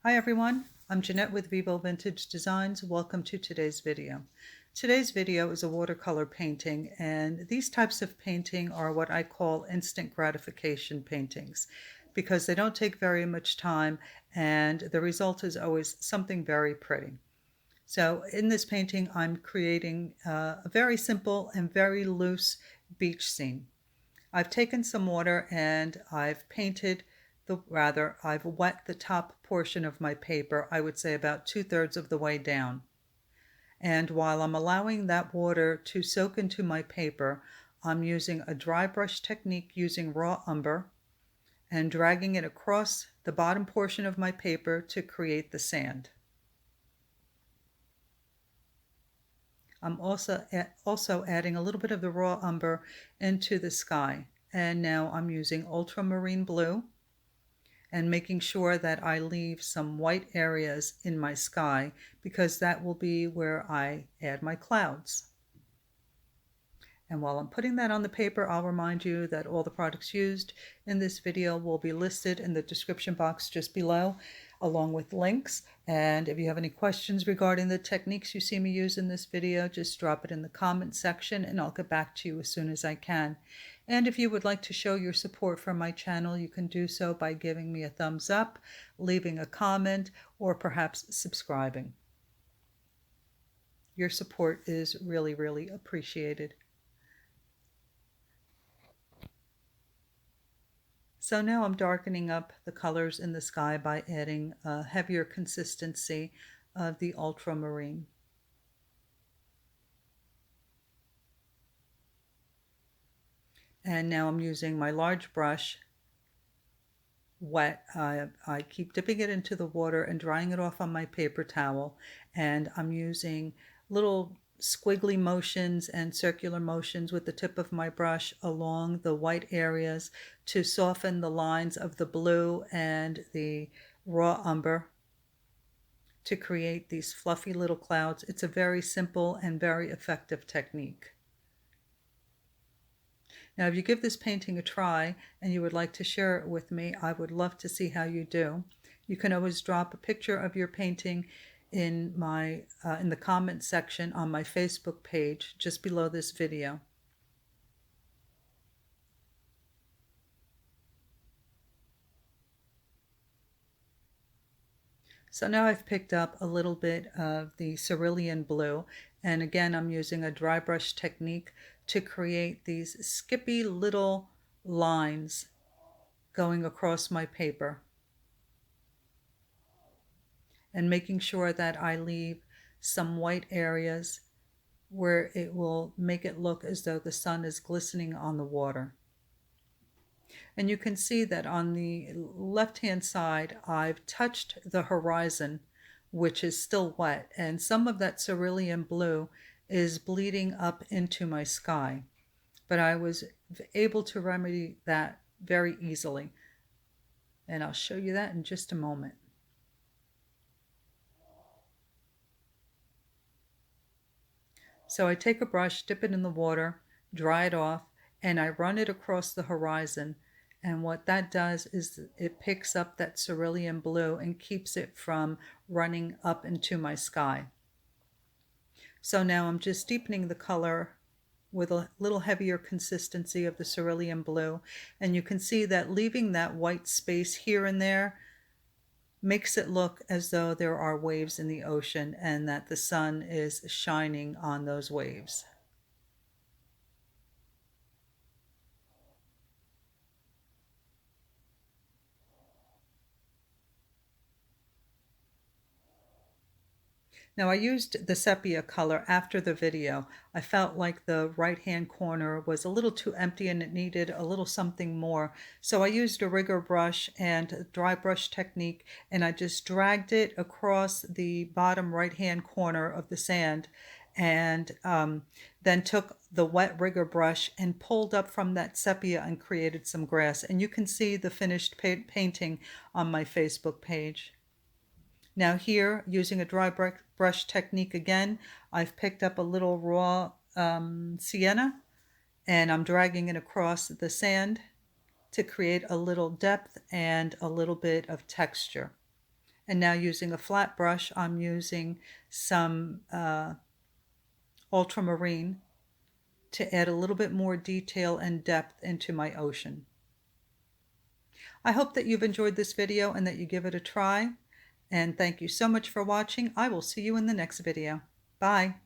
Hi everyone, I'm Jeanette with Vivo Vintage Designs. Welcome to today's video. Today's video is a watercolor painting, and these types of painting are what I call instant gratification paintings because they don't take very much time and the result is always something very pretty. So in this painting, I'm creating a very simple and very loose beach scene. I've taken some water and I've painted I've wet the top portion of my paper, I would say about 2/3 of the way down. And while I'm allowing that water to soak into my paper, I'm using a dry brush technique using raw umber and dragging it across the bottom portion of my paper to create the sand. I'm also adding a little bit of the raw umber into the sky. And now I'm using ultramarine blue and making sure that I leave some white areas in my sky because that will be where I add my clouds. And while I'm putting that on the paper, I'll remind you that all the products used in this video will be listed in the description box just below, along with links. And if you have any questions regarding the techniques you see me use in this video, just drop it in the comment section and I'll get back to you as soon as I can. And if you would like to show your support for my channel, you can do so by giving me a thumbs up, leaving a comment, or perhaps subscribing. Your support is really, really appreciated. So now I'm darkening up the colors in the sky by adding a heavier consistency of the ultramarine. And now I'm using my large brush, wet. I keep dipping it into the water and drying it off on my paper towel. And I'm using little squiggly motions and circular motions with the tip of my brush along the white areas to soften the lines of the blue and the raw umber to create these fluffy little clouds. It's a very simple and very effective technique. Now, if you give this painting a try and you would like to share it with me, I would love to see how you do. You can always drop a picture of your painting in the comment section on my Facebook page just below this video. So now I've picked up a little bit of the cerulean blue, and again I'm using a dry brush technique to create these skippy little lines going across my paper, and making sure that I leave some white areas where it will make it look as though the sun is glistening on the water. And you can see that on the left-hand side, I've touched the horizon, which is still wet, and some of that cerulean blue is bleeding up into my sky. But I was able to remedy that very easily. And I'll show you that in just a moment. So I take a brush, dip it in the water, dry it off, and I run it across the horizon. And what that does is it picks up that cerulean blue and keeps it from running up into my sky. So now I'm just deepening the color with a little heavier consistency of the cerulean blue. And you can see that leaving that white space here and there makes it look as though there are waves in the ocean and that the sun is shining on those waves. Now I used the sepia color after the video. I felt like the right-hand corner was a little too empty and it needed a little something more. So I used a rigger brush and a dry brush technique, and I just dragged it across the bottom right-hand corner of the sand, and then took the wet rigger brush and pulled up from that sepia and created some grass. And you can see the finished painting on my Facebook page. Now here, using a dry brush technique again, I've picked up a little raw sienna, and I'm dragging it across the sand to create a little depth and a little bit of texture. And now using a flat brush, I'm using some ultramarine to add a little bit more detail and depth into my ocean. I hope that you've enjoyed this video and that you give it a try. And thank you so much for watching. I will see you in the next video. Bye.